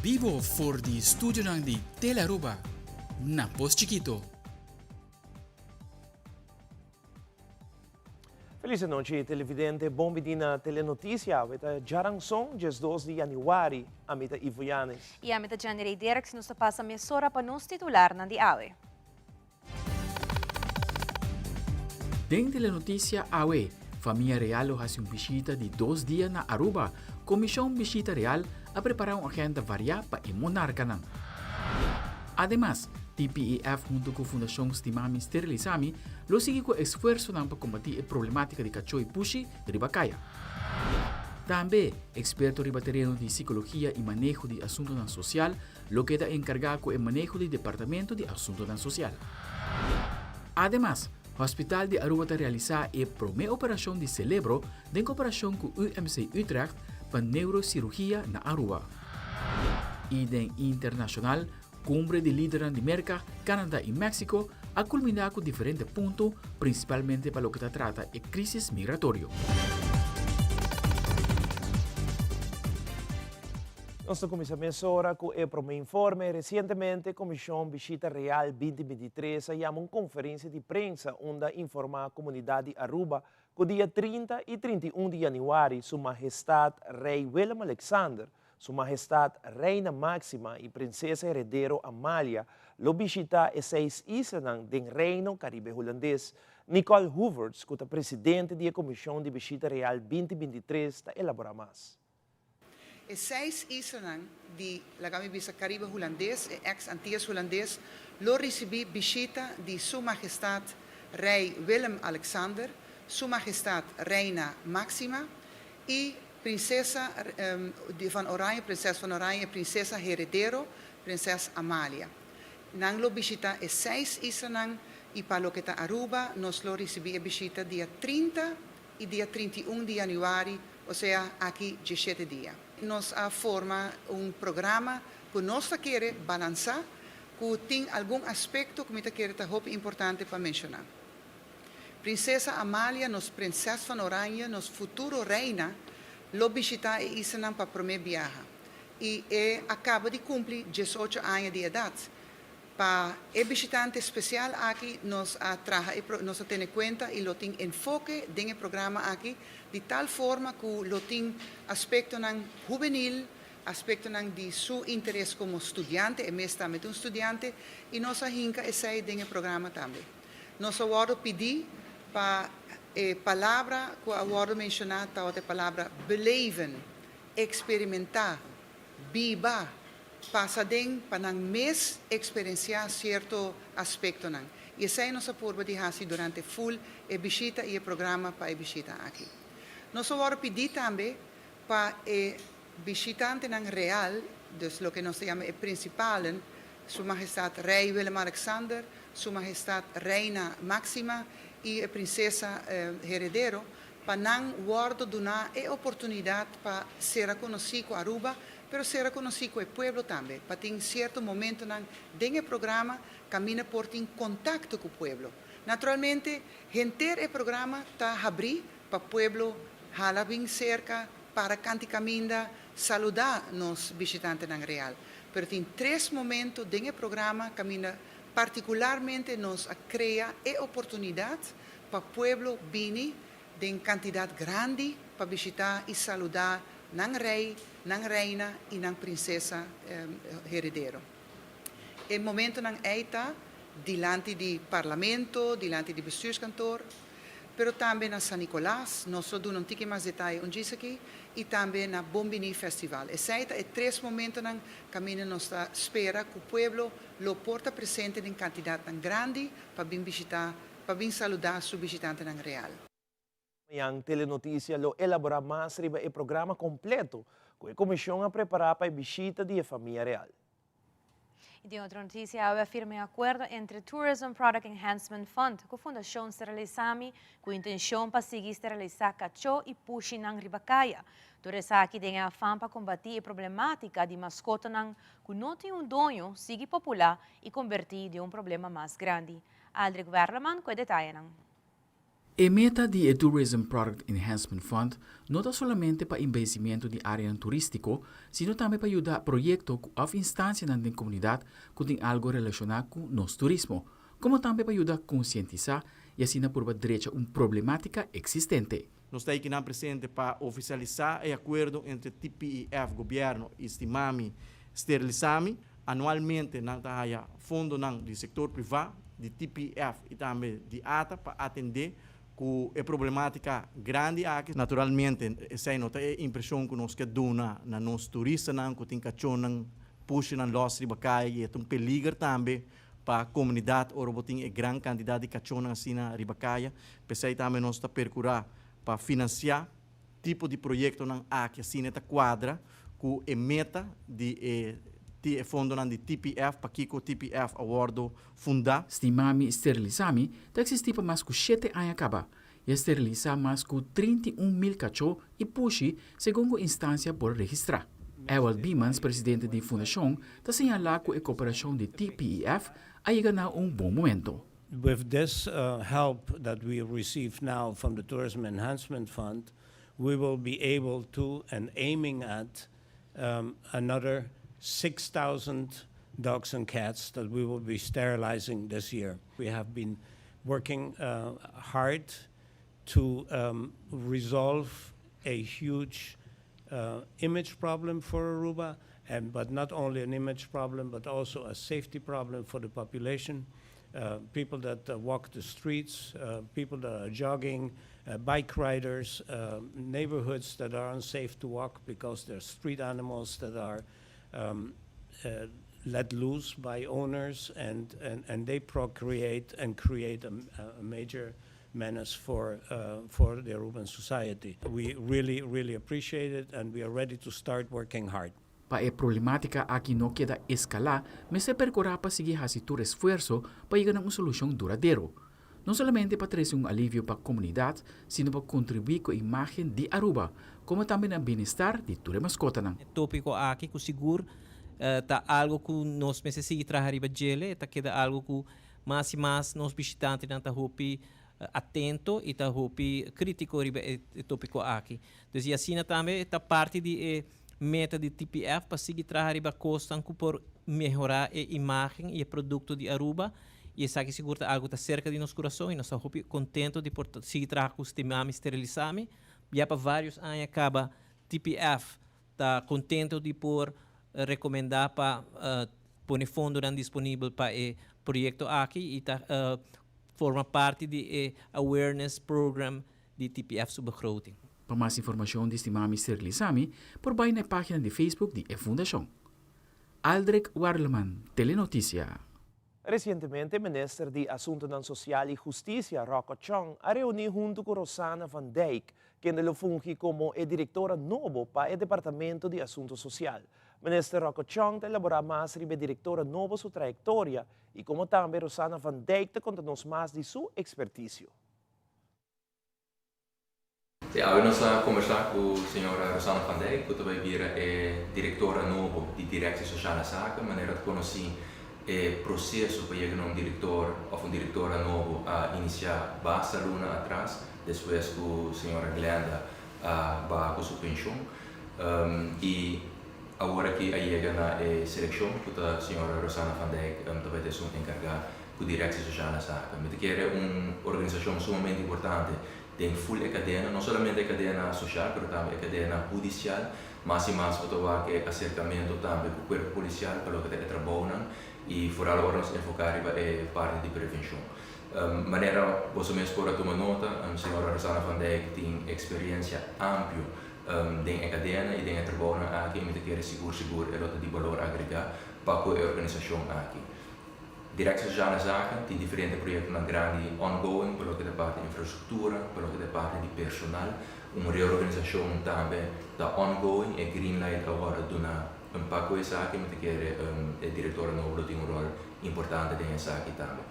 vivo for di studio ng di Telaruba, na Pos Chiquito. Feliz noite, televidente. Bom dia na Telenotícia. Veta jarang song, just 2 de Januari, amita Ivoyanes. E amita January Direct, nos passa mesora para nos titular ng diawe. Deng Telenotícia Awe, Família Real hace un visita de 2 dias na Aruba, Comisión Visita Real a preparar uma agenda variada para el monarca. Además, TPEF junto con Fundación Stimami Sterilisami lo sigue con esfuerzo para combatir la problemática de cacho y pushi de Ribacaya. También, experto ribatereno de psicología y manejo de asuntos social, lo queda encargado con el manejo del Departamento de Asuntos Social. Además, Hospital de Aruba te realiza la primera operación de cerebro en cooperación con UMC Utrecht para neurocirugía en Aruba. Y de internacional, Cumbre de líderes de América, Canadá y México ha culminado con diferentes puntos, principalmente para lo que trata de crisis migratoria. Nós começamos agora com o primeiro informe. Recentemente, a Comissão Visita Real 2023 chamou uma conferência de imprensa onde informa a comunidade de Aruba que o dia 30 e 31 de janeiro, Sua Majestade Rei Willem Alexander, Sua Majestade Reina Máxima e Princesa Heredero Amália lo visita e 6 islas do Reino Caribe Holandês. Nicole Hooverts, que é presidente da Comissão de Visita Real 2023, está elaborando mais. E 6 islas de la Visa Caribe holandês e ex-Antillas holandês lo recebi visita de Sua Majestade Rei Willem Alexander, Sua Majestade Reina Máxima e Princesa van Oranje, Princesa van Oranje, Princesa Heredero, Princesa Amália. Nang lo visita e 6 islas e para lo que está Aruba, nos lo recebi visita dia 30 e dia 31 de januari, ou seja, aqui 17 dias. Nos forma programa que nós queremos balançar, que tem algum aspecto que nós queremos importante para mencionar. Princesa Amália, nos Princesa van Oranje, nos futuro reina, lo visita e isla para primeira viagem. E acaba de cumprir 18 anos de idade. Para o visitante especial aqui, nós temos conta e lo tem enfoque no programa aqui, de tal forma que lo tem aspecto juvenil, aspecto de seu interesse como estudante, e mesmo também estudante, e nós hinca esse no programa também. Nós agora pedir para a palavra que agora mencionada, a palavra beleven, experimentar, biba, passa para mais experienciar certo aspecto. E essa é a nossa forma de fazer durante full a visita e o programa para a visita aqui. Nós agora pedir também para o visitante real, o que nós chamamos o principal, Sua Majestade Rei Willem Alexander, Sua Majestade Reina Máxima e a Princesa Heredero, para não dar a oportunidade para ser reconhecido com Aruba, mas ser reconhecido com o povo também, para ter certo momento no programa, caminha por ter contato com o povo. Naturalmente, o programa está aberto para o povo, hala bem cerca, para cantar caminha, saludar os visitantes real. Mas tem 3 momentos no programa, caminha particularmente nos cria a oportunidade para o povo vir em quantidade grande para visitar e saludar o rei, a reina e a princesa heredero. O momento está diante do parlamento, diante do bestuurskantoor, pero também na San Nicolás, nós damos um pouquinho mais detalhe onde isso aqui, e também na Bombini Festival. Esses são 3 momentos que caminho nós espera que o povo lo porta presente em quantidade grande para vir visitar, para vir saludar seu visitante real. Yang Telenotícia lo elabora mais sobre o programa completo que a Comissão a preparar para a visita da família real. E de outra notícia, há firme acordo entre Tourism Product Enhancement Fund com a Fundação Sterilisami, com a intenção para seguir esterilizar cachorro e puxi ng Ribacaya. Durante aqui tem a fama para combater a problemática de mascota que não tem dono, sigue popular e convertir em problema mais grande. Aldrich Werleman com detalhes. A meta do Tourism Product Enhancement Fund não está somente para investimento de área turístico, sino também para ajudar projetos ou instâncias na comunidade que tem algo relacionado com nosso turismo, como também para ajudar a conscientizar e assim por direito a uma problemática existente. Nós estamos aqui na presente para oficializar o acordo entre TPIF, governo e Stimami Sterilisami. Anualmente, nós temos fundo do setor privado, de TPIF e também de ATA para atender com a problemática grande aqui. Naturalmente, essa é a impressão que nós queremos na nos turistas, que tem cachorro, puxa na loja de Ribacai, e é um peligro também para a comunidade, ou tem grande quantidade de cachorro assim na Ribacai. Pensei também nós está percurar para financiar tipo de projeto aqui assim nesta quadra, com a meta de fundo de TPF, para que o TPF award fundar. Stimami Sterilisami está existindo mais que 7 anos acaba e esteriliza mais que 31,000 cachorros e puxi segundo a instância por registrar. Ewald Biemans, presidente da fundação, está assinalando que a cooperação de TPIF chega a bom momento. With this help that we receive now from the Tourism Enhancement Fund, we will be able to, and aiming at, another 6,000 dogs and cats that we will be sterilizing this year. We have been working hard to resolve a huge image problem for Aruba, but not only an image problem, but also a safety problem for the population. People that walk the streets, people that are jogging, bike riders, neighborhoods that are unsafe to walk because they're street animals that are let loose by owners, and they procreate and create a major menace for the Aruban society. We really appreciate it, and we are ready to start working hard. Para a problemática aqui não queda escalar, mas se percorrer para seguir a situa esforço para chegar a uma solução duradoura. Não somente para trazer um alívio para a comunidade, sino para contribuir com a imagem de Aruba, como também no bem-estar de toda mascota. O tópico aqui, que seguro, está algo que nós precisamos trazer para ele, está queda algo que mais e mais nós visitantes não estão atento e está crítico sobre o tópico aqui. Então, assim também está parte de meta de TPF para seguir trazer para costa por melhorar a imagem e o produto de Aruba. E isso aqui segura algo está cerca de nosso coração e nós estamos contentes de seguir trazer com os Stimami Sterilisami. Já para vários anos acaba TPF está contente de recomendar para pôr fundo disponível para o projeto aqui e está forma parte do awareness program de TPF sobre begroting. Para mais informação de Stimami Sterilisami, por vai na página de Facebook da Fundação. Aldrich Warleman, Telenotícia. Recientemente, o ministro de Asuntos Social e Justiça, Rocco Chong, ha reunido junto com Rosana van Dijk, quien lo funge como diretora novo para o Departamento de Assuntos Social. O ministro Rocco Chong te elabora mais sobre a diretora novo sua trajetória e como também Rosana van Dijk te conta-nos mais de sua expertise. Hoje nós vamos conversar com a senhora Rosana van Dijk, que também é diretora nova de Direção Social e Zaken, maneira de conhecer o processo para chegar a um diretor ou uma diretora nova a iniciar basta luna atrás, depois que a senhora Glenda vai com sua pensão. E agora que chega na seleção, que a senhora Rosana van Dijk também é encarregada com a Direção Social e Zaken. Mas que é uma organização sumamente importante. Tem full cadena, não somente a cadena social, mas também a cadena judicial, mas e mais para que acercamento também com o corpo policial para o que trabalham e fora agora nos enfocar em parte de prevenção. Maneira, você mesmo pode tomar nota, a senhora Rosana van Dijk tem experiência ampla dentro da cadena e dentro do trabalho aqui, mas que é seguro e rota de valor agregado para a organização aqui. Direção Social e Zaken tem diferentes projetos na grande ongoing, pelo que é parte de infraestrutura, pelo que é parte de personal, uma reorganização também da ongoing e Greenlight agora dona um pouco de Zaken, mas que é diretora novo tem um rol importante dentro Zaken também.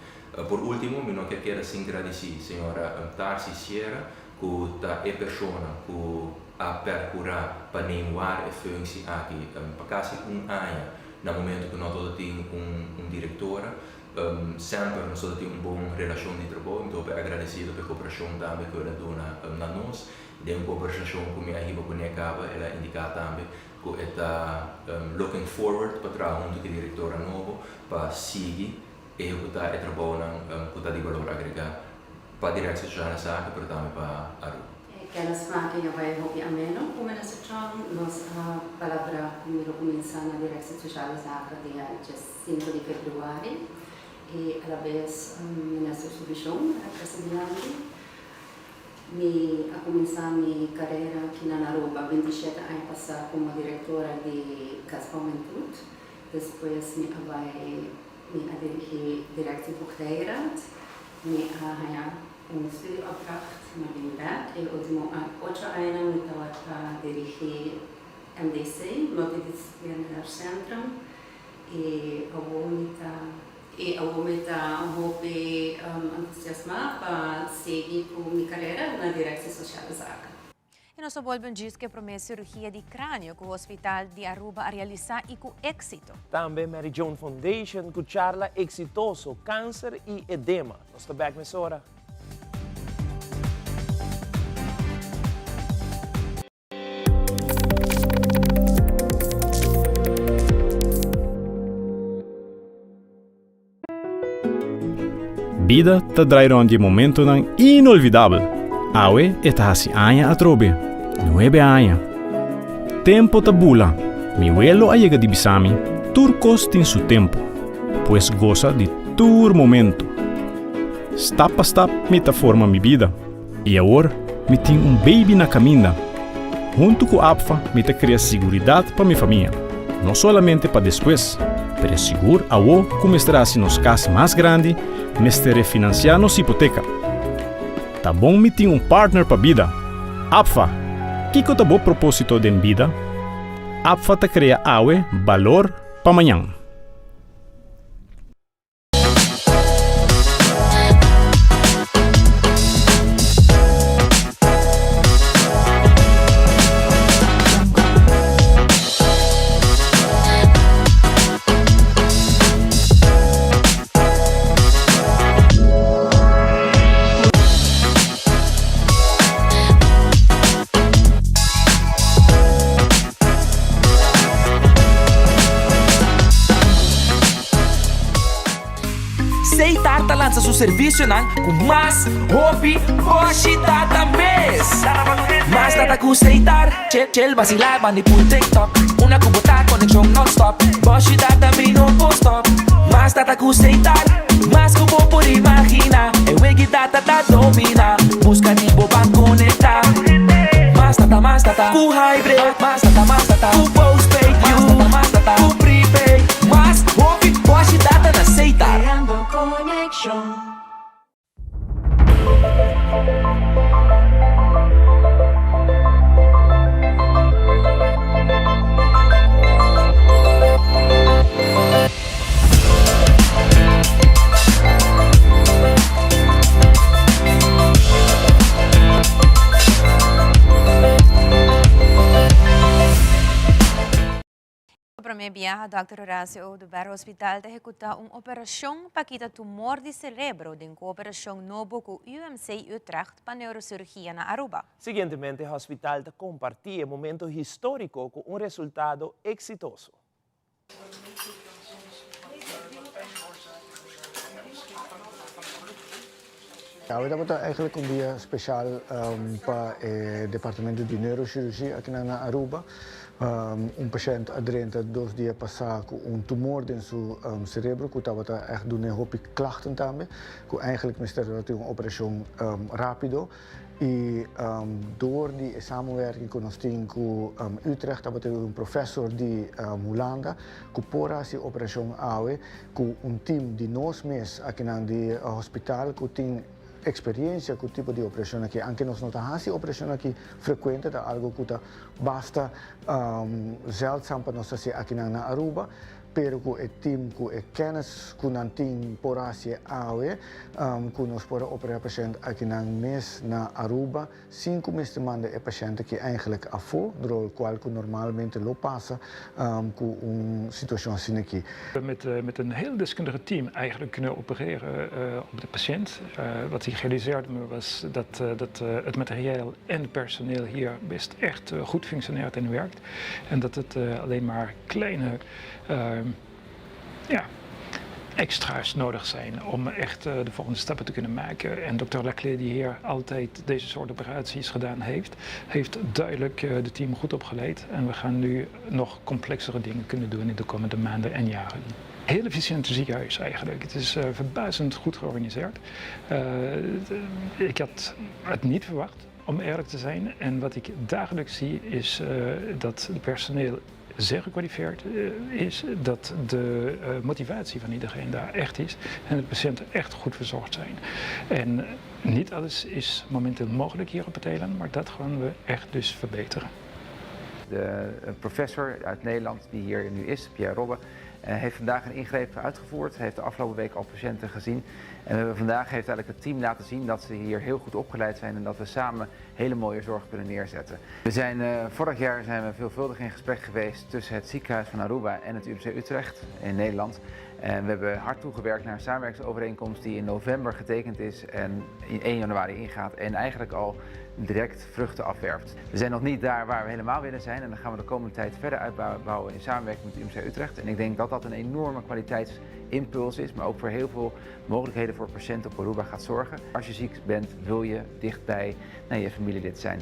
Por último, eu não quero agradecer a senhora Tarsi Sierra, que é a pessoa que a percorrer para nemoar a função aqui, para quase ano, no momento que nós temos uma diretora, sempre nós temos uma boa relação de trabalho, então eu agradecido pela cooperação também que ela dona na nós. De uma conversação com minha irmã Bonecaba, ela indica também que está looking forward para trabalhar junto com a diretora nova para seguir e executar o trabalho que está de valor agregado para a direção de Jana Saca, para também para a Aruba. Quero falar que eu vou ameno, como nessa chão, nós a palavra primeiro começa na direção social Saca dia 5 de fevereiro e a vez nessa submissão presidente. A começar minha carreira aqui na Aruba, 27 anos passar como diretora de Casa Juventude. Depois me dirigir direção porteira, me arranhar estúdio opdracht na Binnenweg. E último 8 anos me estava dirigir MDC, Multidisciplinaire Centrum, e eu vou me dar entusiasmar para seguir com minha carreira na direção social da Zaga. E nós volvemos diz que promete cirurgia de crânio que o Hospital de Aruba a realizar e com êxito. Também Mary Joan Foundation com charla exitoso, câncer e edema. Nós estamos back nessa hora. Vida te traerá de momento inolvidável. Awe está hasi aña atrobe, 9 años. Tempo tabula, mi vuelo a llega de Bisami, turcos tin su tempo, pues goza de tur momento. Step a step me forma mi vida, e agora me tenho baby na caminha. Junto com a APFA, me cria seguridade para minha família, não somente para depois, mas seguro a o como estará se nos casa mais grande, me estarei financiando nossa hipoteca. Tá bom me tem partner para vida. APFA, que tá bom propósito de vida? APFA te cria awe valor para amanhã. Lança seu serviço com mais hobby, hoje data mês. Mas data com aceitar, chill, vacilar, manipul TikTok. Uma cubota, conexão non-stop. Hoje data me não post-stop. Mas data com aceitar, mas que vou por imaginar. É o que data domina, busca de boba conectar. Mas data, com hybrid. Mas data, com postpaid. Mas data, com prepaid. Mas hobby, hoje data na aceitar. Connection. Para minha viagem, Dr. Horácio do Barro Hospital de executar uma operação para quitar tumor de cérebro em cooperação nova com o UMC Utrecht para neurocirurgia na Aruba. Seguintemente, o hospital compartilha um momento histórico com um resultado exitoso. Ja, we hebben eigenlijk een dia speciaal para o departamento de neurocirurgia aqui na Aruba. Paciente aderente 2 dias passar com tumor in zijn cerebro, que estava echt doen een hoop klachten também, que eigenlijk moesten uma operação rápido. E door die samenwerking con ons team com Utrecht, hebben we een professor de Holanda, que pora essa operação awe, com team de nós mesmos aqui na hospital, que tem experiência com o tipo de operação aqui. Anche nós não temos operação aqui frequente, é algo que basta zeldzaam para nós aqui na Aruba. pero que het team que kennis kunnen team porasi awe kunnen spora opera patiënt aki nang mes na Aruba 5 meeste maanden e patiënten die eigenlijk afo door qual que normalmente lo passa com situatie sineki. Met een heel deskundige team eigenlijk kunnen opereren op de patiënt. Wat hij realiseerde me was dat het materieel en het personeel hier best echt goed functioneert en werkt. En dat het alleen maar kleine extra's nodig zijn om echt de volgende stappen te kunnen maken. En dokter Laclais, die hier altijd deze soort operaties gedaan heeft, heeft duidelijk de team goed opgeleid. En we gaan nu nog complexere dingen kunnen doen in de komende maanden en jaren. Heel efficiënt ziekenhuis eigenlijk. Het is verbazend goed georganiseerd. Ik had het niet verwacht, om eerlijk te zijn. En wat ik dagelijks zie is dat het personeel zeer gekwalificeerd is, dat de motivatie van iedereen daar echt is en de patiënten echt goed verzorgd zijn. En niet alles is momenteel mogelijk hier op het eiland, maar dat gaan we echt dus verbeteren. De professor uit Nederland die hier nu is, Pierre Robbe, heeft vandaag een ingreep uitgevoerd, heeft de afgelopen week al patiënten gezien. En vandaag heeft eigenlijk het team laten zien dat ze hier heel goed opgeleid zijn en dat we samen hele mooie zorg kunnen neerzetten. Vorig jaar zijn we veelvuldig in gesprek geweest tussen het ziekenhuis van Aruba en het UMC Utrecht in Nederland. En we hebben hard toegewerkt naar een samenwerkingsovereenkomst die in november getekend is en in 1 januari ingaat en eigenlijk al direct vruchten afwerpt. We zijn nog niet daar waar we helemaal willen zijn en dan gaan we de komende tijd verder uitbouwen in samenwerking met UMC Utrecht. En ik denk dat dat een enorme kwaliteitsimpuls is, maar ook voor heel veel mogelijkheden voor patiënten op Aruba gaat zorgen. Als je ziek bent, wil je dichtbij je familielid zijn.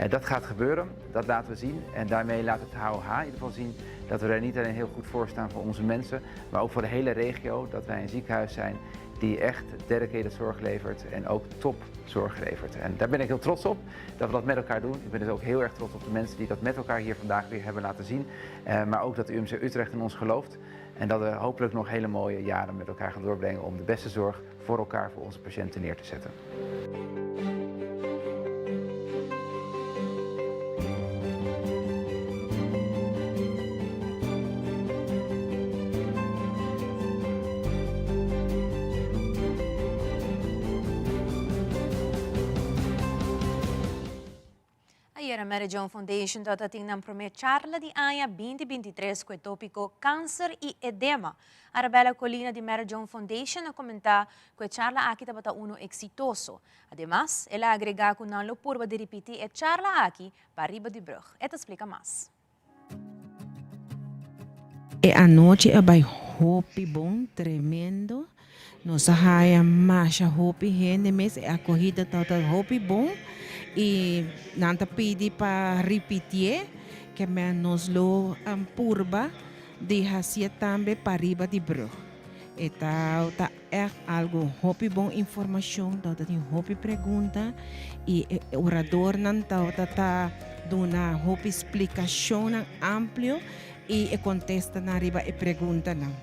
Dat gaat gebeuren, dat laten we zien en daarmee laat het HOH in ieder geval zien dat we er niet alleen heel goed voor staan voor onze mensen, maar ook voor de hele regio, dat wij een ziekenhuis zijn die echt dedicated zorg levert en ook topzorg levert. En daar ben ik heel trots op dat we dat met elkaar doen. Ik ben dus ook heel erg trots op de mensen die dat met elkaar hier vandaag weer hebben laten zien. Maar ook dat de UMC Utrecht in ons gelooft en dat we hopelijk nog hele mooie jaren met elkaar gaan doorbrengen om de beste zorg voor elkaar, voor onze patiënten neer te zetten. A Mary John Foundation está tendo uma charla de ANHA 2023 com o tópico Câncer e Edema. A Arabella Colina de Mary John Foundation comenta que a charla aqui está uno exitoso. Además, ela agrega que não purba de repetir a charla aqui para Riba de Brug. Ela explica mais. A noite é bem hopi bom, tremendo. Nossa raia marcha hopi rende, mas a corrida está hopi bom. E nanta pedi para repetir que nos lo purba de hacia também para Riba de Brug. Então, tá é algo hopi bom informação, tá tem hopi pergunta e orador não tá dando hopi explicação amplo e contesta na riba e pergunta não.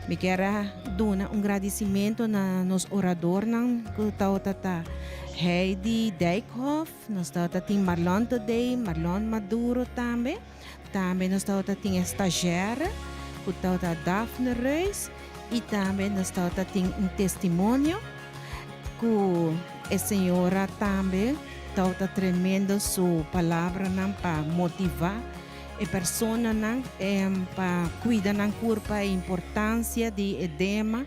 Me quero dar agradecimento na nos orador que tá Heidi Dijkhoff, nós tem Marlon today, Marlon Maduro também nós tem estagiária, que tá Daphne Reis e também nós tem testemunho que a senhora também tá tremendo sua palavra para motivar a pessoa para cuidar da corpo, a importância de edema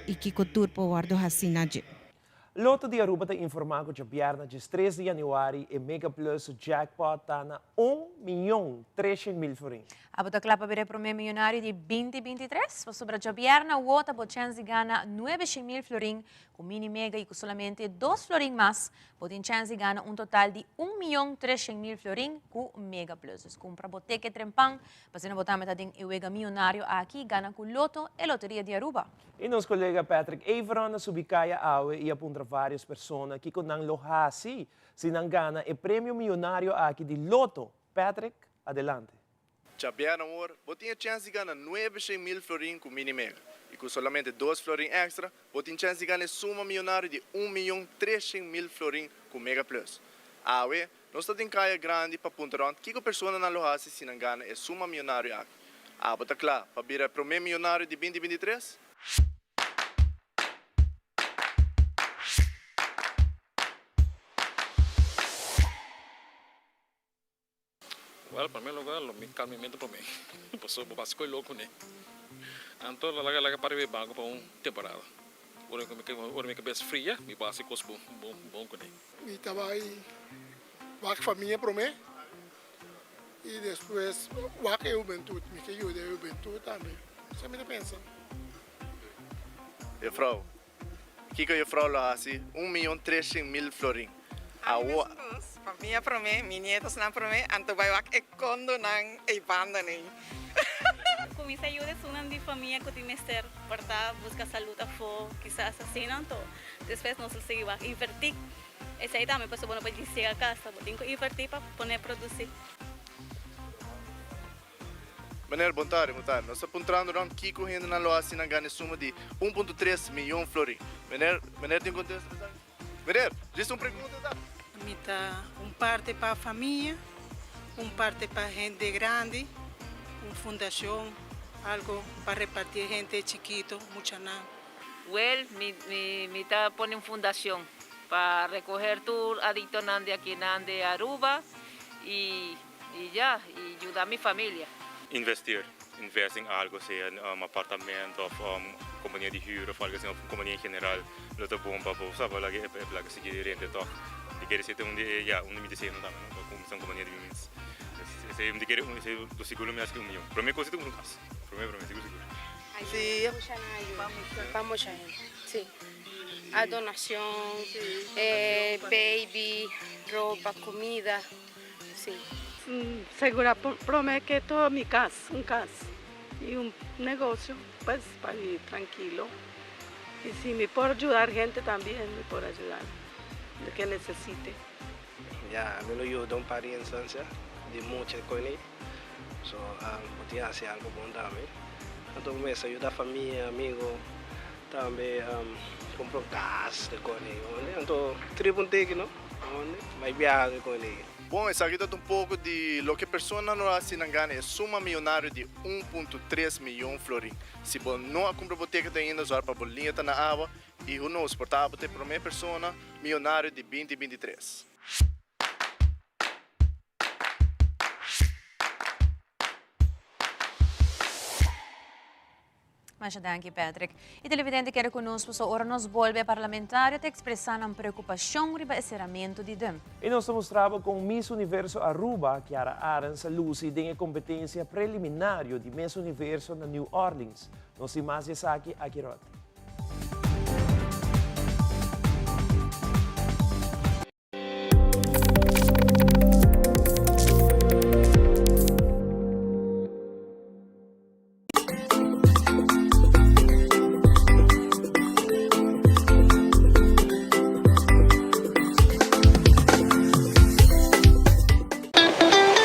e que o turpo guarda assim. Loto de Aruba te informar que o viernes 3 de januari e Mega Plus jackpot está na 1.300.000 florins. A bota clapa para o primeiro milionário de 2023, sobre a viernes o outra pode chance ganha 900.000 florins com mini mega e com somente 2 florins mais, pode chance ganha total de 1.300.000 florins com Mega Plus. Compra boteca trempang, para botar metade em o milionário aqui ganha com Loto e Loteria de Aruba. E nosso colega Patrick Averon na Subicaya Awe e aponta várias pessoas que com lohasi se não ganha o prêmio milionário aqui de Loto. Patrick, adelante. Chapear amor, botinha chance de ganhar 900.000 florins com mini mega. E com somente 2 florins extra, botinha chance de ganhar suma milionário de 1.300.000 florins com Mega Plus. Awe, nós estamos em caia grande para pontuar que a pessoa na lohasi sinangana é suma milionário aqui. Ah, bota claro, para virar primeiro milionário de 2023? Well, para mim, lugar, me caminhamento para mim. Passou para as coisas louco, né? Então, lá para ver banco para temporada. Ora, minha cabeça fria, me passa coisa bom, né? E trabalho com a família para mim. E depois, o que eu bentudo, me que eu bentudo também. Você me pensa. E frau, que a frau lá assim, 1.300.000 florin. Família para mim, minhas netas não para mim, anto vai o condo não é banda nem. Com isso ajuda de família que tem ser para buscar saúde a fo, quizás assim não tô. Depois nós seguimos invertir. Esse aí também passou para chegar a casa, tem que invertir para poder produzir. Maneiro, bom tarde. Nós estamos apontando que correndo na loja assim, ganha suma de 1.3 milhão florin. Maneiro, tem contexto? Maneiro, diz pergunta, tá? Parte para a família, parte para gente grande, fundação, algo para repartir gente chiquito, mucha não. Well, me está poniendo fundación para recoger tu adicto de aquí de Aruba y ayudar a mi familia. Invest em algo, seja apartamento ou companhia de huur of algo assim, of companhia em geral, dat é bom para sabe lá que placa se quer rente toch. De querer ser me dizer não dá, não como são companhia de bens. Se me querer do seguro me acho que milhão. Para mim coisa tem caso. Para mim seguro. Sí, vamos a sí. A donación, baby, ropa, comida, sí. Segura promete que todo mi casa, y un negocio, pues para ir tranquilo. Y si me puedo ayudar gente también, me puedo ayudar, de que necesite. Ya, me lo ayudo para instancia de muchas cosas. So, podía hacer algo bom também. Então, começa a ajudar a família, amigos, também comprar gás de coisa. Então, tribuntei, não? Vai viajar com ele. Bom, isso aqui é pouco de lo que a pessoa não assim não ganha é suma milionário de 1.3 milhão florin. Se você não compra boteca ainda, usar para bolinha tá na água e não exportar para a primeira pessoa milionário de 2023. Mas danke, Patrick. E televidente quer conosco so ora nos volve parlamentar te expressar uma preocupação riba encerramento de dem. E nós mostrava com Miss Universo Aruba, Chiara Arens Lucy, tem a competência preliminar de Miss Universo na New Orleans. Nós mais aqui a Quirot.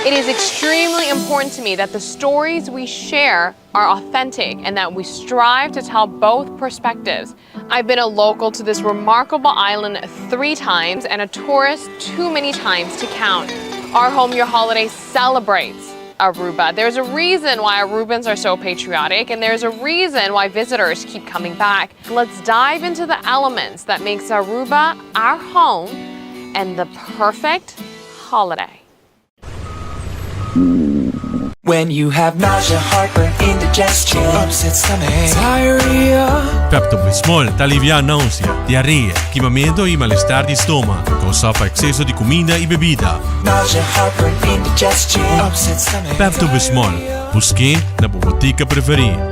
It is extremely important to me that the stories we share are authentic and that we strive to tell both perspectives. I've been a local to this remarkable island 3 times and a tourist too many times to count. Our Home Your Holiday celebrates Aruba. There's a reason why Arubans are so patriotic, and there's a reason why visitors keep coming back. Let's dive into the elements that makes Aruba our home and the perfect holiday. When you have nausea, heartburn, indigestion, upset stomach, diarrhea. Pepto-Bismol te alivia náusea, diarrea, queimamento e mal-estar de estômago. Causa excesso de comida e bebida. Nausea, heartburn, indigestion, upset stomach. Pepto-Bismol, busque na botica preferida.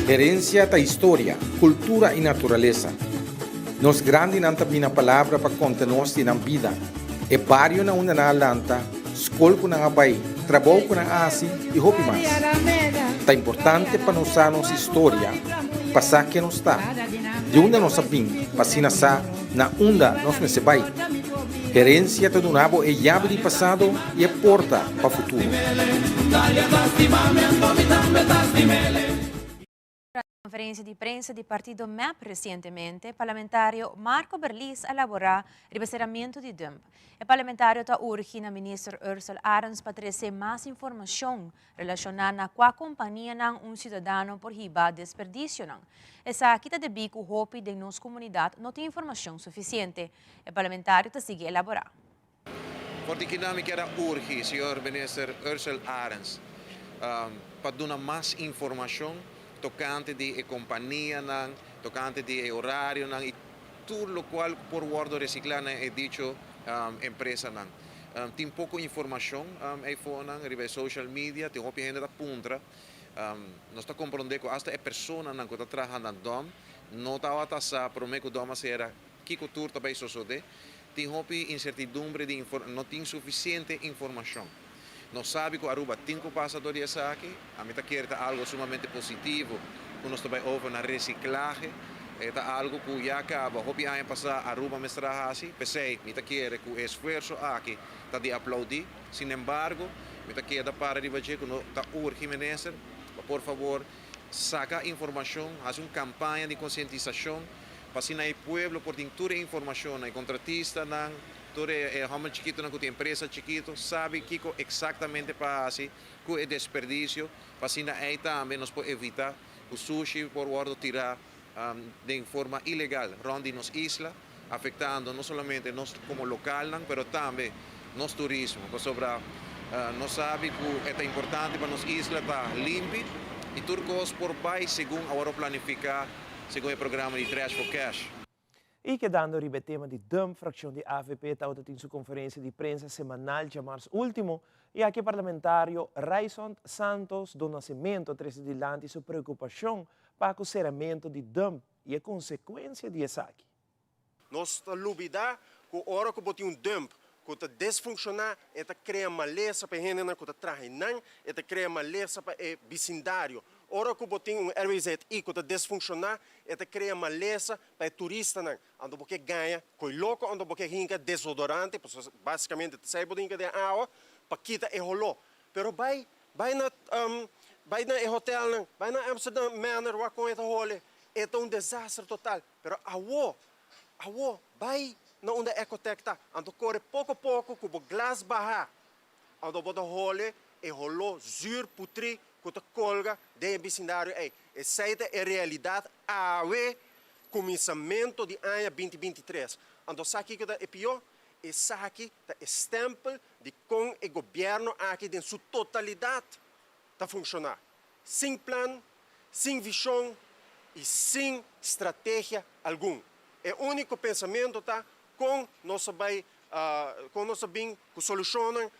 Herencia da história, cultura e natureza. Nos grande nanta bina palavra para conta nos na vida. E barrio na una na lanta, escola com a Bahia, trabalho com a ASI e roupa mais. Tá importante para nós a nossa história, passar que nós está, de onde nós vim, para se nascer, na onda nós me se vai. Herência do nabo é chave de passado e é porta para o futuro. Conferência de prensa do partido MEP recentemente, o parlamentário Marco Berlis elaborou o rebaseramento de DUMP. O parlamentário está urgindo o ministro Ursula Arens para trazer mais informação relacionada com a companhia de cidadão por riba desperdício. Essa aqui está de bico o hopi de nossa comunidade não tem informação suficiente. O parlamentário está seguindo elaborar. Porque que nome quer urgir, senhor ministro Ursula Arens, para dar mais informação tocante de companhia, tocante de horário e tudo o qual por guardo reciclar é dicho empresa. Tem pouca informação aí fora, em social media, tem uma gente da punta. Nós estamos compreendendo que esta pessoa que está trabalhando dom, não está a taxar para mim que o dom será que cultura também sucede. Tem uma incertidumbre de não tem suficiente informação. Nós sabemos que Aruba tem que passar por isso aqui. A mim está algo sumamente positivo. Nós também ouvimos na reciclagem. É algo que já acaba. Hopi ano passado Aruba me está assim. Pensei, me quer que o esforço aqui está de aplaudir. Sin embargo, me quer para de dizer que está urgente, ministro. Por favor, saca informação, faz uma campanha de conscientização para que o povo por toda a informação, o contratista, todo o chiquito, a empresa chiquito, sabe que exatamente para assim, que é desperdício, para que aí também nós podemos evitar o sushi por guardo tirar de forma ilegal, ronde nas islas, afetando não somente nós como local, mas também nosso turismo. Nós sabemos que é importante para nossa isla estar limpa e turcos por baixo, segundo agora planificar, segundo o programa de Trash for Cash. E quedando o tema de DUMP, fração de AVP, está em sua conferência de prensa semanal de março último, e aqui o parlamentário Raison Santos do Nascimento traz adiante sua preocupação para o serramento de DUMP e a consequência disso aqui. Nós duvidamos que a hora que botamos DUMP, que está desfuncionar, está criando maleza para a gente que está trabalhando, está criando maleza para o vecindário. Ora que botamos RWZI que está desfuncionar, está criando maleza para o turista. Ando porque ganha, coi louco, ando porque rinca desodorante, basicamente sai botinha de água, para quitar o rolo. Pero vai na hotel, vai na Amsterdam Manor, vai com esse rolo, é um desastre total. Pero vai na onde a ecotec está, ando corre pouco a pouco, com o glas barra, ando bota rolo, e rolo zur putri, que colga de vecindário. Essa é a realidade ao começamento de ano 2023. Ando aqui que é pior, essa aqui é o stempel de com o governo aqui em sua totalidade está funcionar. Sem plano, sem visão e sem estratégia alguma. É o único pensamento tá com nosso bem com solução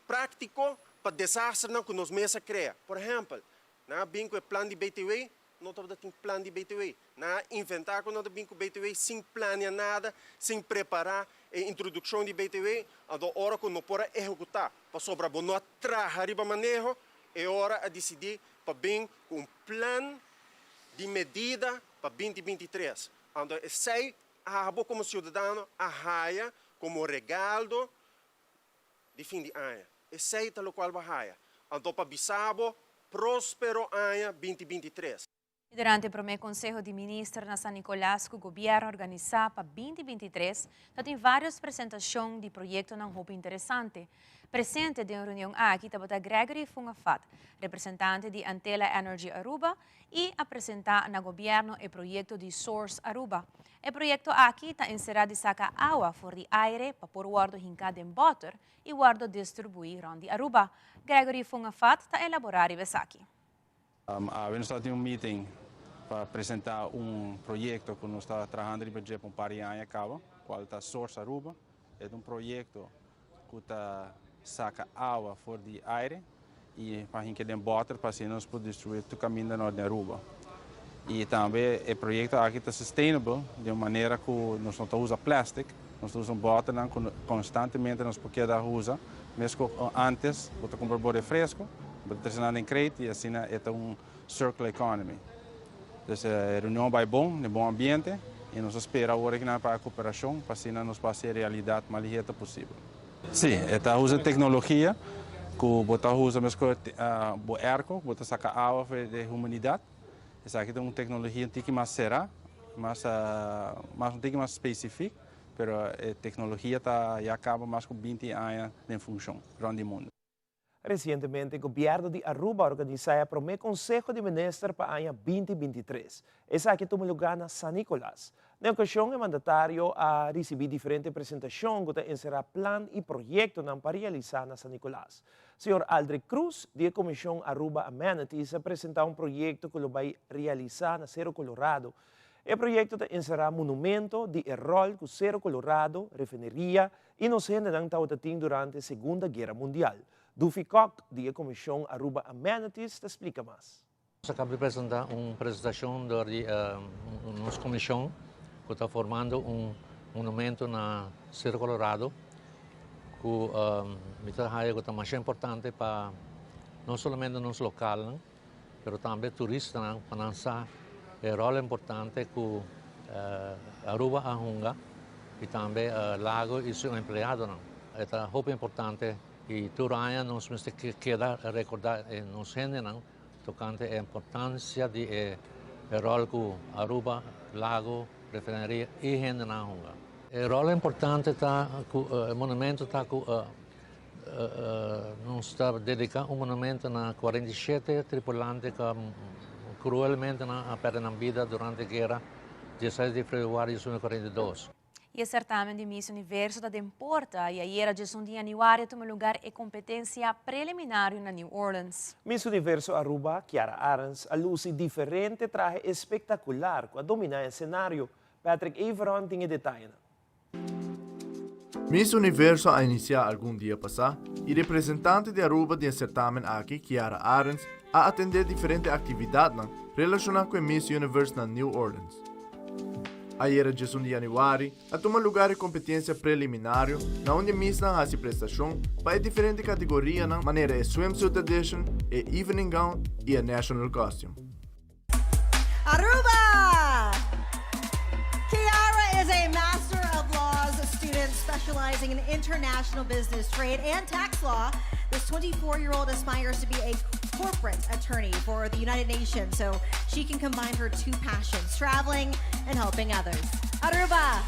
prático para desastre que nós mesmos criamos. Por exemplo, na bem com o plano de BTW, não tem plano de BTW. Na inventar com o BTW sem planear nada, sem preparar a introdução de BTW, a hora que não pode executar. Para sobrar bom, não trazer para manejo, é hora a decidir para bem com um plano de medida para 2023. Então, sei como cidadão, a raia como regalo de fim de ano. Esse é o qual vai. Então, para Bissau, próspero ano 2023. Durante o primeiro Conselho de Ministros na San Nicolás, que o governo organizou para 2023, tem várias apresentações de projetos não muito interessantes. Presente de uma reunião aqui está Gregory Fungafat, representante de Antela Energy Aruba, e apresentar no governo o projeto de Source Aruba. O projeto aqui está inserido de sacar água fora de aire para pôr o guardo hincado em water e o guardo distribuir onde Aruba. Gregory Fungafat está elaborando isso aqui. Nós estamos em meeting para apresentar projeto que nós estamos trabalhando para um par de anos acaba, qual é Source Aruba. É projeto que está saca água fora de aire e para a gente tem water para nós poder distribuir todo o caminho da Norte Aruba. E também o projeto aqui está sustainable de uma maneira que nós não usamos plástico, nós usamos water constantemente nós porque usa mesmo antes, você compra bode fresco, você trazendo em crédito e assim é circular economy. Então, a reunião vai bom ambiente e nós esperamos agora que para a cooperação, para assim nos passe a realidade mais rápida possível. Sim, está usando tecnologia, que você usa mesmo o arco, você saca água da humanidade. Essa aqui é uma tecnologia antiga mais será, mas um pouco mais específica, mas a tecnologia já acaba mais com 20 anos em função no mundo. Recentemente, o governo de Aruba organizou o primeiro Conselho de Ministros para o ano 2023. Esse aqui toma lugar na San Nicolás. Na ocasião, o mandatário a receber diferentes apresentações que encerrar plano e projetos para realizar na San Nicolás. O senhor Aldrich Cruz, da Comissão Aruba Amenities, apresentou projeto que vai realizar na Cerro Colorado. O projeto encerrar monumento de rol que o Cerro Colorado, refineria e nos tem durante a Segunda Guerra Mundial. Duffy Koch, da Comissão Aruba Amenities, te explica mais. Acabamos de apresentar uma apresentação da nossa comissão que está formando monumento na Cerro Colorado que é mais importante para não somente nos locais, mas também turistas para lançar o rol importante que Aruba Ahunga e também Lago e seus empregados. É muito importante e todo ano nós temos que recordar nos gêneros tocante a importância do rol que Aruba, Lago, refineria e gênero Ahunga. O rol importante está que o monumento está nos está dedicado monumento na 47 tripulantes que cruelmente perderam a vida durante a guerra 16 de fevereiro de 1942. E o certamen de Miss Universo da Demporta e ayer, 11 de januário, tomou lugar a competência preliminar na New Orleans. Miss Universo Aruba, Kiara Arens, a luce diferente traje espectacular que domina o cenário. Patrick Averon tem detalhes. Miss Universo a iniciar algum dia passado e representante de Aruba de certamen aqui, Kiara Arens, a atender diferentes atividades relacionadas com Miss Universo na New Orleans. Ayer, 11 de januário, a tomar lugar a competência preliminar, na onde Miss não faz prestação para diferentes categorias, na maneira a Swimsuit Edition, a Evening Gown e a National Costume. Aruba! Kiara is a Master of Laws student specializing in international business, trade, and tax law. This 24-year-old aspires to be a corporate attorney for the United Nations, so she can combine her two passions, traveling and helping others. Aruba!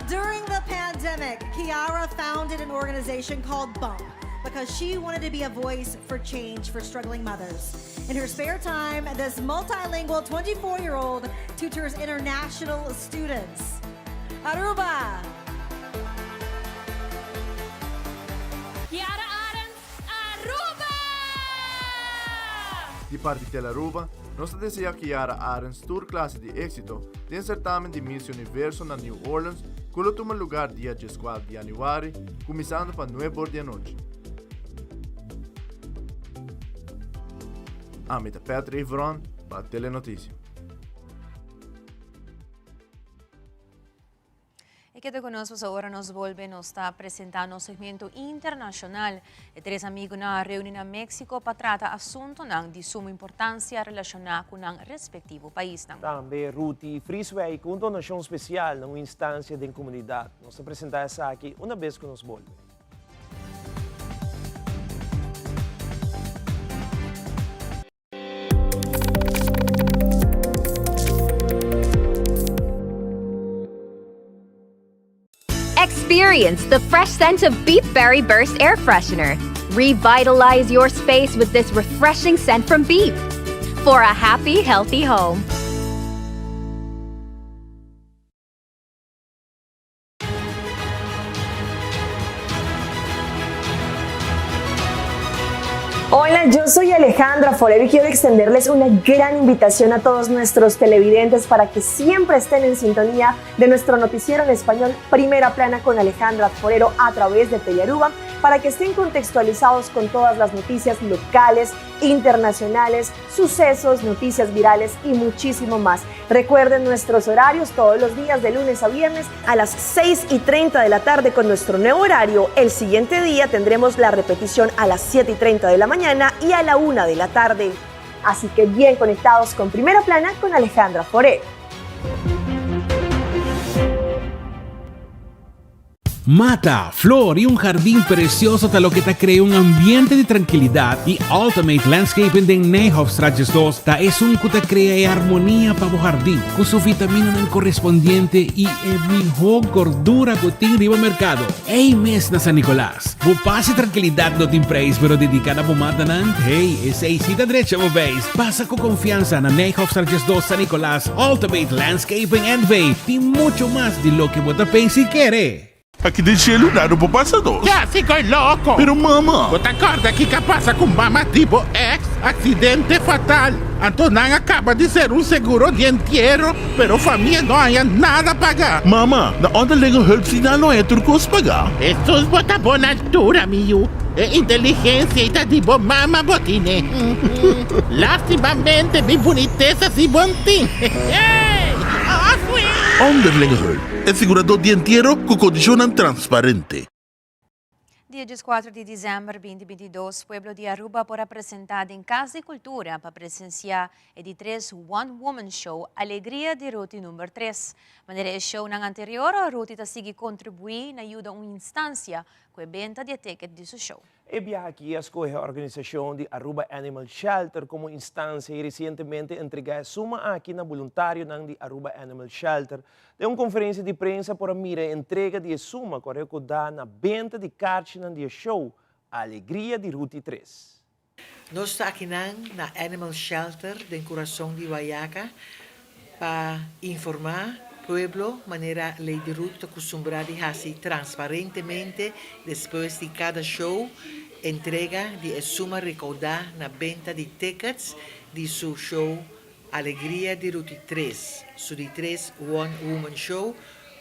During the pandemic, Kiara founded an organization called BUMP because she wanted to be a voice for change for struggling mothers. In her spare time, this multilingual 24-year-old tutors international students. Aruba! Kiara Arens, Aruba! De parte de Aruba, nós desejamos que Kiara Arens tour classe de êxito de certamen de Miss Universo na New Orleans, que toma lugar dia 14 de januário, começando para 9 da noite. Amita Patrick Averon para a Telenotícia. E queda conosco agora nos volve nos está apresentando um segmento internacional. E três amigos na reunião na México para tratar assunto de suma importância relacionado com o respectivo país. Também Ruti Frisway com donação especial numa instância da comunidade. Nós apresentamos essa aqui uma vez que nos volve. Experience the fresh scent of Beep Berry Burst Air Freshener. Revitalize your space with this refreshing scent from Beep for a happy, healthy home. Hola, yo soy Alejandra Forero y quiero extenderles una gran invitación a todos nuestros televidentes para que siempre estén en sintonía de nuestro noticiero en español Primera Plana con Alejandra Forero a través de Telearuba para que estén contextualizados con todas las noticias locales, internacionales, sucesos, noticias virales y muchísimo más. Recuerden nuestros horarios todos los días de lunes a viernes a las 6:30 de la tarde con nuestro nuevo horario. El siguiente día tendremos la repetición a las 7:30 de la mañana y a la 1 de la tarde. Así que bien conectados con Primera Plana con Alejandra Foré. Mata, flor y un jardín precioso te lo que te crea un ambiente de tranquilidad y Ultimate Landscaping de Nijhoffstraatjes 2 ta es un que te crea armonía para tu jardín con su vitamina non correspondiente y el mejor gordura que tiene riba mercado. Hey mes na San Nicolás, vos pase tranquilidad no te impreis pero dedicada a vos matanan. Hey, esa cita derecha vos veis. Pasa con confianza na Nijhoffstraatjes 2 San Nicolás, Ultimate Landscaping and Bay y mucho más de lo que vos te pensa y quiere. Aqui tem gelo na no passador. Já ficou louco? Pero mama. Você acorda que passa com mama tipo ex acidente fatal. Antonan acaba de ser um seguro de inteiro, pero família não há nada a pagar. Mama, na onderlinge hulpsignaal não é turcos pagar. Estos bota boa na altura, miu. É inteligência e tá de boa mama botine. Lastimamente, mi boniteza se bontin. Onderlinge hulp. É segurador de inteiro com condição transparente. Dia 4 de dezembro de 2022, Pueblo de Aruba foi apresentado em Casa de Cultura para presenciar o D3 One Woman Show Alegria de Ruti número 3. Maneira o show na anterior, a Ruti está seguir contribuir na ajuda a uma instância com a venda de ticket de seu show. E aqui escolhe a organização de Aruba Animal Shelter como instância e recentemente entregou suma aqui na voluntário de Aruba Animal Shelter de uma conferência de prensa para mira entrega de suma que recordar na venda de cartas de show Alegria de Ruti 3. Nós estamos aqui na Animal Shelter do coração de Guayaca para informar pueblo, maneira lei de ruta acostumbrada a fazer transparentemente depois de cada show, entrega de suma recaudada na venda de tickets de seu show Alegria de Ruti 3, su de 3 One Woman Show,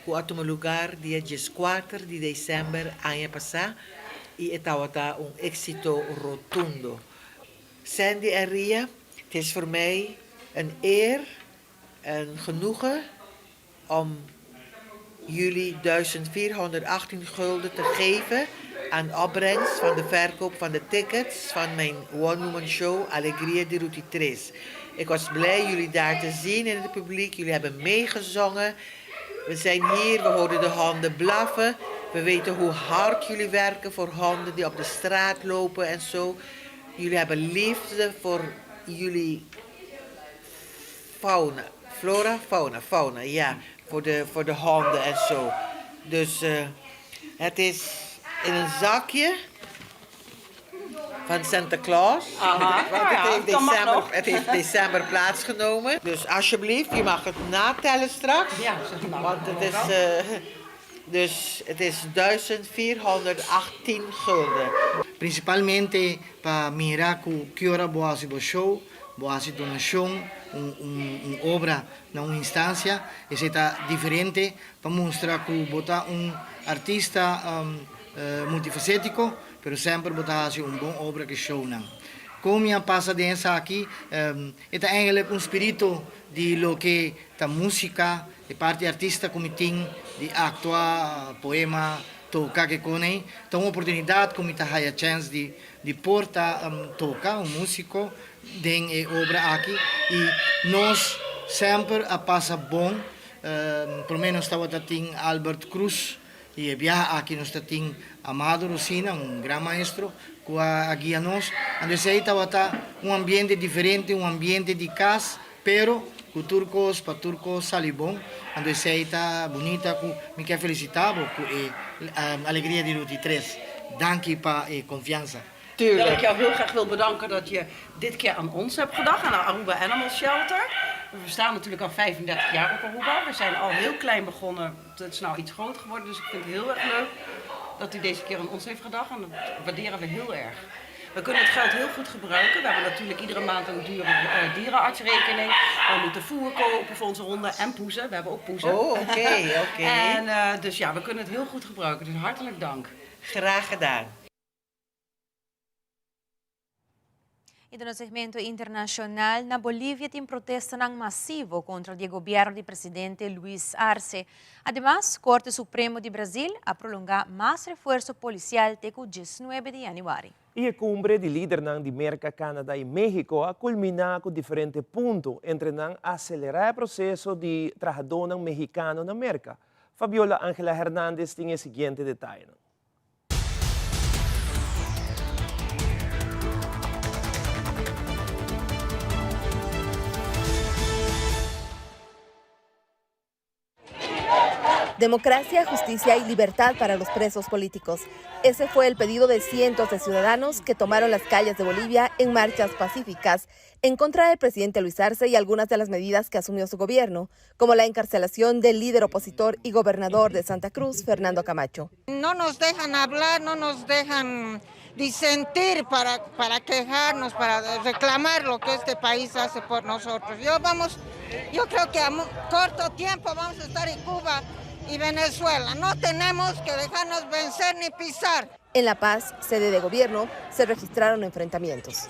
que tomou lugar dia 4 de dezembro ano passado e estava êxito rotundo. Sandy Aria, het is voor mij een eer en genoegen om jullie 1418 gulden te geven aan opbrengst van de verkoop van de tickets van mijn One Woman Show Alegria de Ruti 3. Ik was blij jullie daar te zien in het publiek. Jullie hebben meegezongen. We zijn hier, we horen de honden blaffen. We weten hoe hard jullie werken voor honden die op de straat lopen en zo. Jullie hebben liefde voor jullie fauna. Flora, fauna, ja. Voor de honden en zo. Dus het is in een zakje van Santa Claus. Want het heeft december plaatsgenomen. Dus alsjeblieft, je mag het natellen straks. Ja, want het is 1418 gulden. Principalmente para mirar que hora vou fazer o show, vou fazer donação, obra na uma instância, e está diferente para mostrar que botar artista multifacético, pero sempre botar fazer boa obra que show não. Como a passa dança aqui, é eigenlijk espírito de lo que a música, de parte artista como tem de actuar, poema, tocar que com então uma oportunidade como está a chance de porta tocar músico tem obra aqui e nós sempre a passa bom, pelo menos estava tem Albert Cruz e viaja aqui nós tem Amado Rosina, grande maestro que guia nós, onde aí estava ambiente diferente, ambiente de casa, pero com turcos, para turcos sali bom, onde aí está bonita, me quer felicitar com a alegria de Ruti 3. Dank je para confiança. Terwijl ik jou heel graag wil bedanken dat je dit keer aan ons hebt gedacht, aan de Aruba Animal Shelter. We bestaan natuurlijk al 35 jaar op Aruba. We zijn al heel klein begonnen, het is nou iets groter geworden, dus ik vind het heel erg leuk dat u deze keer aan ons heeft gedacht en dat waarderen we heel erg. We kunnen het geld heel goed gebruiken. We hebben natuurlijk iedere maand een dure dierenartsrekening. We moeten voer kopen voor onze honden en poezen. We hebben ook poezen. Oh, oké. En dus ja, we kunnen het heel goed gebruiken. Dus hartelijk dank. Graag gedaan. E no segmento internacional, na Bolívia tem protesta masivo contra o governo do presidente Luis Arce. Además, Corte Supremo de Brasil a prolongar mais reforço policial até o 19 de janeiro. E a cumbre de líderes de Merca, Canadá e México a culminar com diferentes pontos entre acelerar o processo de trabalhador mexicano na Merca. Fabiola Ángela Hernández tem o seguinte detalhe. Democracia, justicia y libertad para los presos políticos. Ese fue el pedido de cientos de ciudadanos que tomaron las calles de Bolivia en marchas pacíficas en contra del presidente Luis Arce y algunas de las medidas que asumió su gobierno, como la encarcelación del líder opositor y gobernador de Santa Cruz, Fernando Camacho. No nos dejan hablar, no nos dejan disentir para quejarnos, para reclamar lo que este país hace por nosotros. Yo creo que a corto tiempo vamos a estar en Cuba y Venezuela. No tenemos que dejarnos vencer ni pisar. En La Paz, sede de gobierno, se registraron enfrentamientos.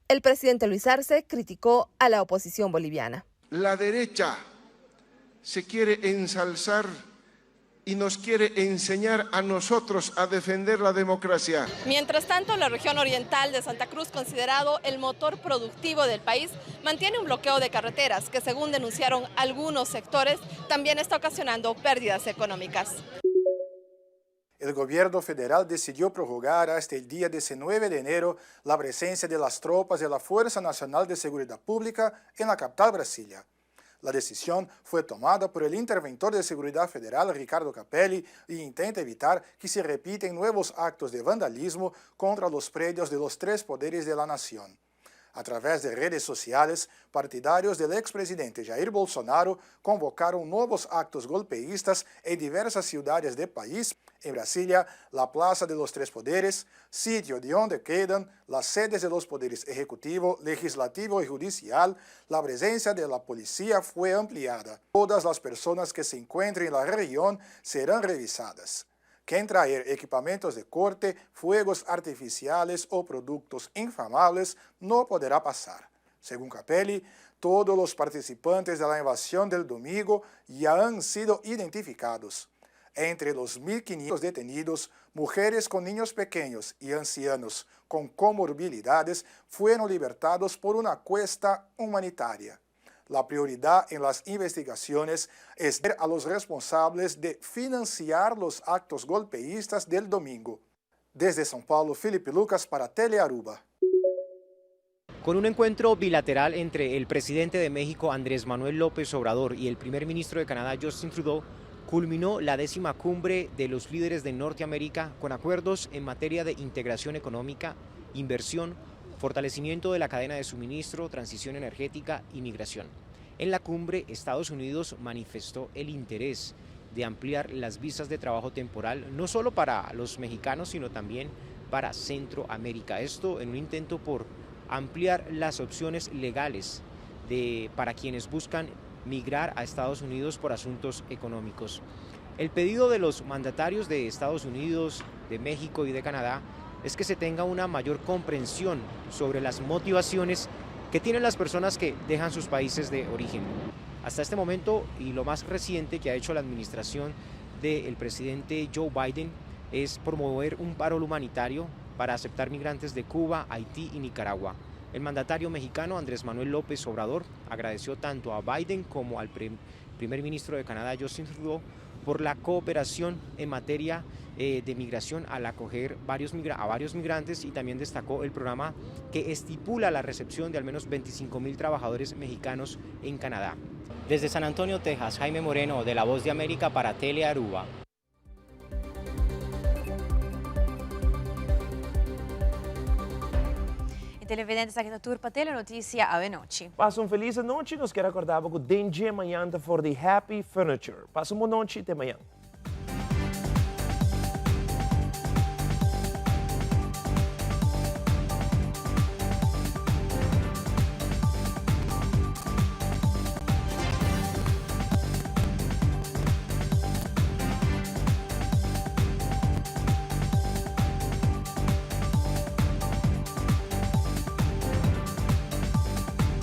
El presidente Luis Arce criticó a la oposición boliviana. La derecha se quiere ensalzar y nos quiere enseñar a nosotros a defender la democracia. Mientras tanto, la región oriental de Santa Cruz, considerado el motor productivo del país, mantiene un bloqueo de carreteras que, según denunciaron algunos sectores, también está ocasionando pérdidas económicas. El gobierno federal decidió prorrogar hasta el día 19 de enero la presencia de las tropas de la Fuerza Nacional de Seguridad Pública en la capital Brasilia. La decisión fue tomada por el interventor de Seguridad Federal, Ricardo Capelli, y intenta evitar que se repiten nuevos actos de vandalismo contra los predios de los tres poderes de la nación. A través de redes sociales, partidarios del expresidente Jair Bolsonaro convocaron nuevos actos golpeístas en diversas ciudades del país. En Brasilia, la Plaza de los Tres Poderes, sitio de donde quedan las sedes de los poderes ejecutivo, legislativo y judicial, la presencia de la policía fue ampliada. Todas las personas que se encuentren en la región serán revisadas. Quien traer equipamientos de corte, fuegos artificiales o productos inflamables no podrá pasar. Según Capelli, todos los participantes de la invasión del domingo ya han sido identificados. Entre los 1.500 detenidos, mujeres con niños pequeños y ancianos con comorbilidades fueron libertados por una cuesta humanitaria. La prioridad en las investigaciones es ver a los responsables de financiar los actos golpeístas del domingo. Desde São Paulo, Felipe Lucas para Telearuba. Con un encuentro bilateral entre el presidente de México, Andrés Manuel López Obrador, y el primer ministro de Canadá, Justin Trudeau, culminó la 10ª cumbre de los líderes de Norteamérica con acuerdos en materia de integración económica, inversión, fortalecimiento de la cadena de suministro, transición energética y migración. En la cumbre, Estados Unidos manifestó el interés de ampliar las visas de trabajo temporal, no solo para los mexicanos, sino también para Centroamérica. Esto en un intento por ampliar las opciones legales para quienes buscan migrar a Estados Unidos por asuntos económicos. El pedido de los mandatarios de Estados Unidos, de México y de Canadá es que se tenga una mayor comprensión sobre las motivaciones que tienen las personas que dejan sus países de origen. Hasta este momento, y lo más reciente que ha hecho la administración del presidente Joe Biden, es promover un paro humanitario para aceptar migrantes de Cuba, Haití y Nicaragua. El mandatario mexicano Andrés Manuel López Obrador agradeció tanto a Biden como al primer ministro de Canadá, Justin Trudeau, por la cooperación en materia de migración al acoger a varios migrantes, y también destacó el programa que estipula la recepción de al menos 25,000 trabajadores mexicanos en Canadá. Desde San Antonio, Texas, Jaime Moreno, de La Voz de América para Telearuba. Televidentes aqui no Turpa Tele Notícia Ave Noite. Passa feliz noite. Nos quer acordar com o Dengue amanhã for the Happy Furniture. Passa uma noite até amanhã.